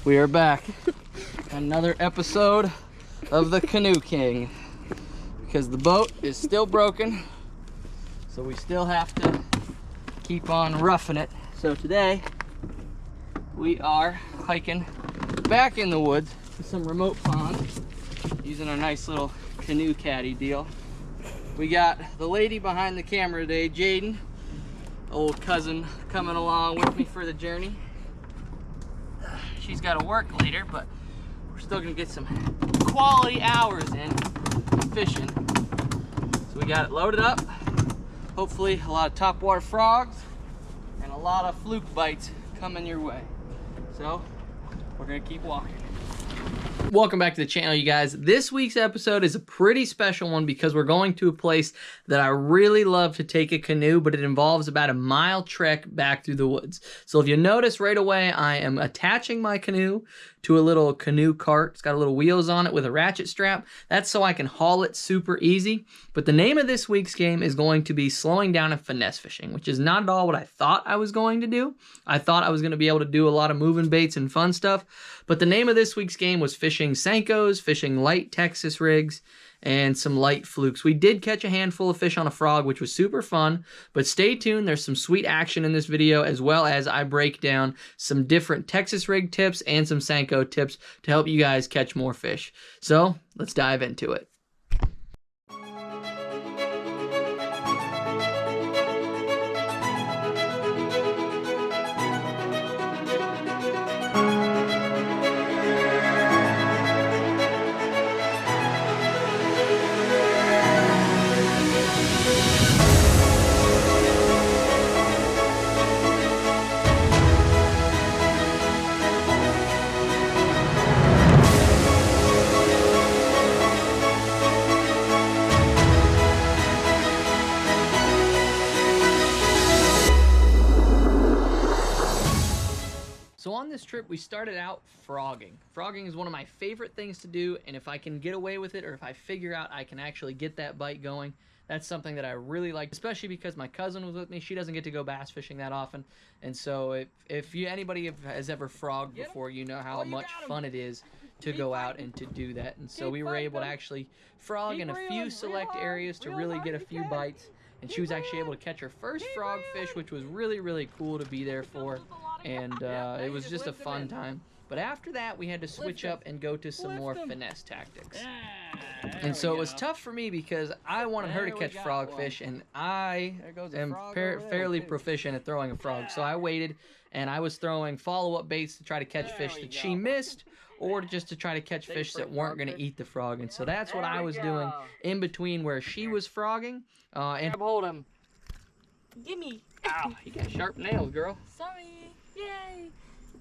We are back. Another episode of the Canoe King. Because the boat is still broken, so we still have to keep on roughing it. So today, we are hiking back in the woods to some remote ponds, using our nice little canoe caddy deal. We got the lady behind the camera today, Jaden, old cousin, coming along with me for the journey. She's got to work later, but we're still gonna get some quality hours in fishing. So we got it loaded up. Hopefully a lot of topwater frogs and a lot of fluke bites coming your way. So we're gonna keep walking. Welcome back to the channel, you guys. This week's episode is a pretty special one because we're going to a place that I really love to take a canoe, but it involves about a mile trek back through the woods. So if you notice right away, I am attaching my canoe to a little canoe cart. It's got little wheels on it with a ratchet strap. That's so I can haul it super easy. But the name of this week's game is going to be slowing down and finesse fishing, which is not at all what I thought I was going to do. I thought I was going to be able to do a lot of moving baits and fun stuff. But the name of this week's game was fishing Senkos, fishing light Texas rigs, and some light flukes. We did catch a handful of fish on a frog, which was super fun, but stay tuned. There's some sweet action in this video, as well as I break down some different Texas rig tips and some Senko tips to help you guys catch more fish. So let's dive into it. So on this trip, we started out frogging. Frogging is one of my favorite things to do, and if I can get away with it, or if I figure out I can actually get that bite going, that's something that I really like, especially because my cousin was with me. She doesn't get to go bass fishing that often, and so if anybody has ever frogged before, you know how much fun it is to go out and to do that. And so we were able to actually frog in a few select areas to really get a few bites, and she was actually able to catch her first frog fish, which was really, really cool to be there for. And it was just a fun time. But after that, we had to switch up and go to some more finesse tactics. And so it was tough for me because I wanted her to catch frogfish, and I am fairly proficient at throwing a frog. So I waited, and I was throwing follow-up baits to try to catch fish that she missed, or just to try to catch fish that weren't going to eat the frog. And so that's what I was doing in between where she was frogging. And hold him. Gimme. Ow, you got sharp nails, girl. Sorry. Yay!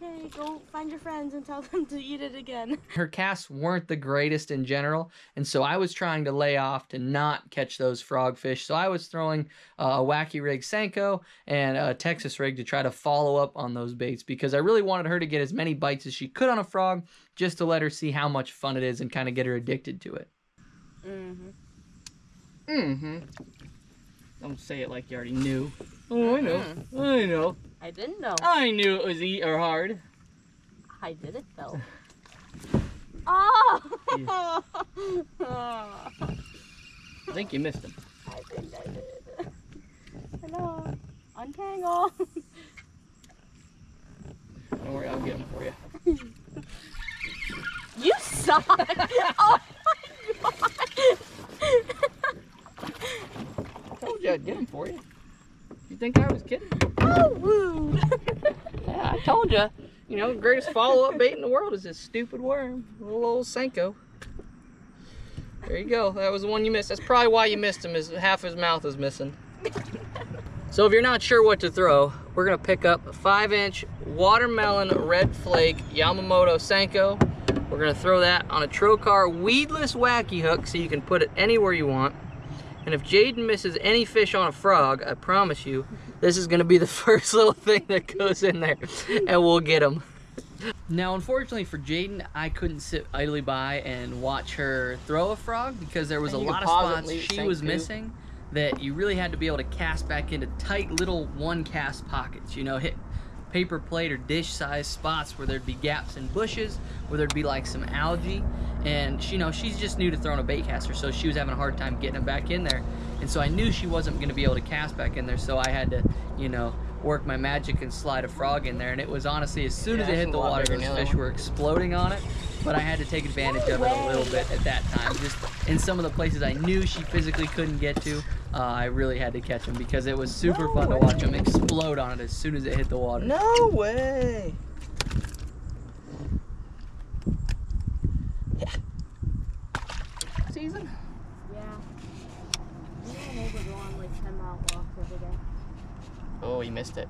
Okay, go find your friends and tell them to eat it again. Her casts weren't the greatest in general, and so I was trying to lay off to not catch those frogfish. So I was throwing a wacky rig Senko and a Texas rig to try to follow up on those baits, because I really wanted her to get as many bites as she could on a frog, just to let her see how much fun it is and kind of get her addicted to it. Don't say it like you already knew. Oh, I know. I know. I didn't know. I knew it was eat or hard. I did it though. Oh! I think you missed him. I think I did. Hello. Untangle. Don't worry, I'll get him for you. You suck! Oh my god! I told you I'd get him for you. You think I was kidding? Oh, woo! Yeah, I told you. You know, the greatest follow-up bait in the world is this stupid worm. Little old Senko. There you go. That was the one you missed. That's probably why you missed him, is half his mouth is missing. So if you're not sure what to throw, we're going to pick up a 5-inch watermelon red flake Yamamoto Senko. We're going to throw that on a Trocar weedless wacky hook so you can put it anywhere you want. And if Jaden misses any fish on a frog, I promise you, this is gonna be the first little thing that goes in there, and we'll get him. Now, unfortunately for Jaden, I couldn't sit idly by and watch her throw a frog because there was a lot of spots she was missing that you really had to be able to cast back into tight little one cast pockets, you know, paper plate or dish size spots where there'd be gaps in bushes, where there'd be like some algae. And you know, she's just new to throwing a bait caster, so she was having a hard time getting it back in there. And so I knew she wasn't gonna be able to cast back in there, so I had to, you know, work my magic and slide a frog in there. And it was honestly, as soon as it hit the water, those fish were exploding on it. But I had to take advantage of it a little bit at that time. Just in some of the places I knew she physically couldn't get to, I really had to catch them because it was super fun to watch them explode on it as soon as it hit the water. No way! Yeah. Season? Yeah. I'm going over to go on like 10-mile walks every day. Oh, you missed it.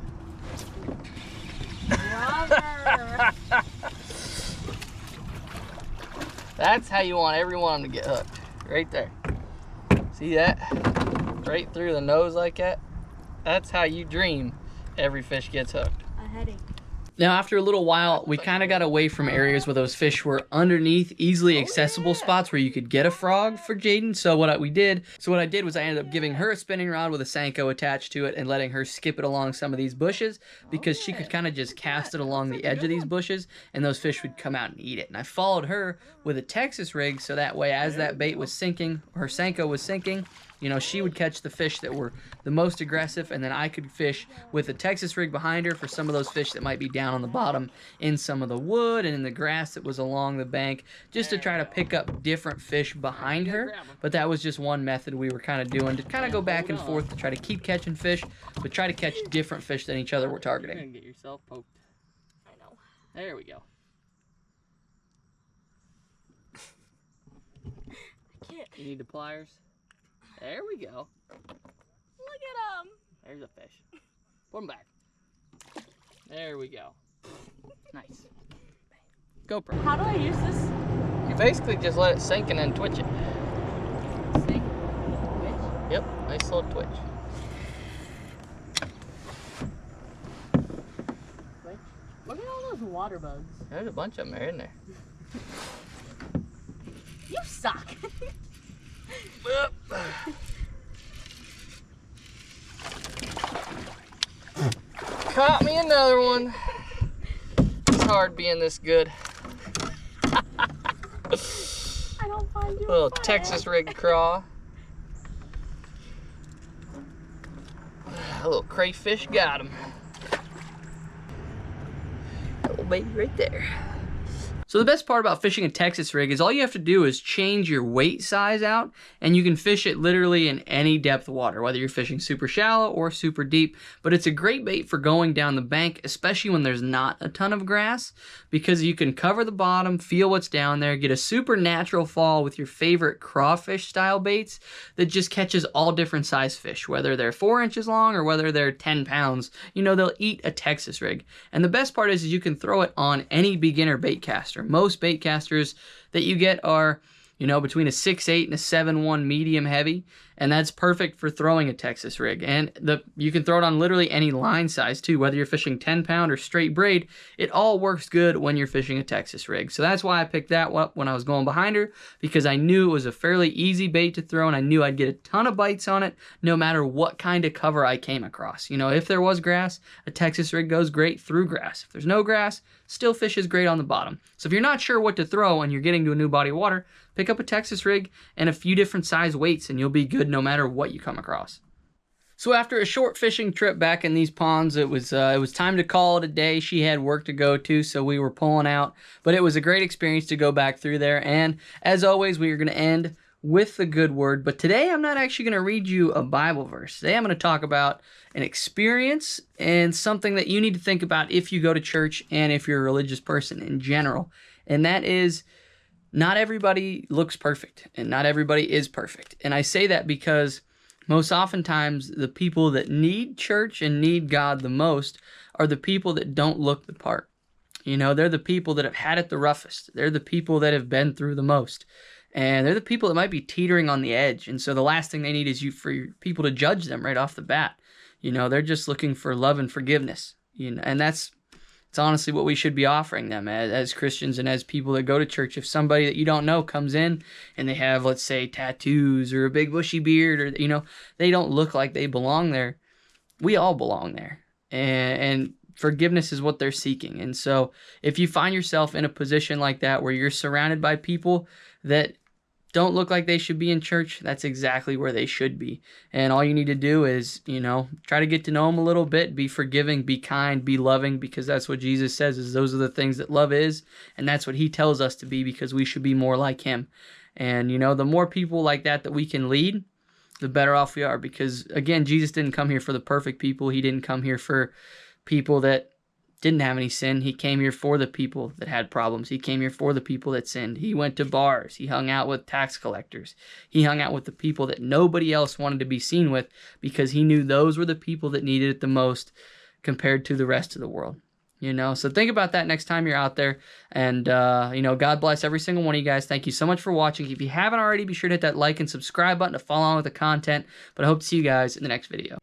Brother! That's how you want every one of them to get hooked. Right there. See that? Right through the nose like that? That's how you dream every fish gets hooked. A headache. Now, after a little while, we kind of got away from areas where those fish were underneath easily accessible spots where you could get a frog for Jaden. So what I did was I ended up giving her a spinning rod with a Senko attached to it and letting her skip it along some of these bushes because she could kind of just cast it along the edge of these bushes and those fish would come out and eat it. And I followed her with a Texas rig so that way as that bait was sinking, her Senko was sinking, you know, she would catch the fish that were the most aggressive, and then I could fish with a Texas rig behind her for some of those fish that might be down on the bottom in some of the wood and in the grass that was along the bank, just to try to pick up different fish behind her. But that was just one method we were kind of doing to kind of go back and forth to try to keep catching fish, but try to catch different fish than each other were targeting. You're gonna get yourself poked. I know. There we go. I can't. You need the pliers? There we go. Look at him. There's a fish. Put him back. There we go. Nice. GoPro. How do I use this? You basically just let it sink and then twitch it. Sink? Twitch? Yep, nice little twitch. Twitch? Look at all those water bugs. There's a bunch of them there, isn't there? You suck. Caught me another one. It's hard being this good. I don't find you. Little Texas rig craw. A little crayfish got him. Little baby right there. So the best part about fishing a Texas rig is all you have to do is change your weight size out and you can fish it literally in any depth of water, whether you're fishing super shallow or super deep. But it's a great bait for going down the bank, especially when there's not a ton of grass, because you can cover the bottom, feel what's down there, get a super natural fall with your favorite crawfish style baits that just catches all different size fish, whether they're 4 inches long or whether they're 10 pounds. You know, they'll eat a Texas rig. And the best part is you can throw it on any beginner bait caster. Most bait casters that you get are, you know, between a 6'8" and a 7'1" medium heavy, and that's perfect for throwing a Texas rig. And you can throw it on literally any line size too, whether you're fishing 10-pound or straight braid. It all works good when you're fishing a Texas rig. So that's why I picked that up when I was going behind her, because I knew it was a fairly easy bait to throw, and I knew I'd get a ton of bites on it no matter what kind of cover I came across. You know, if there was grass, a Texas rig goes great through grass. If there's no grass, still fishes great on the bottom. So if you're not sure what to throw and you're getting to a new body of water, pick up a Texas rig and a few different size weights and you'll be good no matter what you come across. So after a short fishing trip back in these ponds, it was time to call it a day. She had work to go to, so we were pulling out. But it was a great experience to go back through there. And as always, we are going to end with the good word. But today I'm not actually going to read you a Bible verse. Today I'm going to talk about an experience and something that you need to think about if you go to church and if you're a religious person in general. And that is, not everybody looks perfect and not everybody is perfect. And I say that because most oftentimes the people that need church and need God the most are the people that don't look the part. You know, they're the people that have had it the roughest. They're the people that have been through the most. And they're the people that might be teetering on the edge. And so the last thing they need is for people to judge them right off the bat. You know, they're just looking for love and forgiveness. You know, and it's honestly what we should be offering them as Christians and as people that go to church. If somebody that you don't know comes in and they have, let's say, tattoos or a big bushy beard, or, you know, they don't look like they belong there. We all belong there. And forgiveness is what they're seeking. And so if you find yourself in a position like that where you're surrounded by people that don't look like they should be in church, that's exactly where they should be. And all you need to do is, try to get to know them a little bit, be forgiving, be kind, be loving, because that's what Jesus says is those are the things that love is, and that's what he tells us to be, because we should be more like him. And, the more people like that we can lead, the better off we are, because, again, Jesus didn't come here for the perfect people. He didn't come here for people that didn't have any sin. He came here for the people that had problems. He came here for the people that sinned. He went to bars. He hung out with tax collectors. He hung out with the people that nobody else wanted to be seen with, because he knew those were the people that needed it the most compared to the rest of the world. So think about that next time you're out there. And, God bless every single one of you guys. Thank you so much for watching. If you haven't already, be sure to hit that like and subscribe button to follow on with the content. But I hope to see you guys in the next video.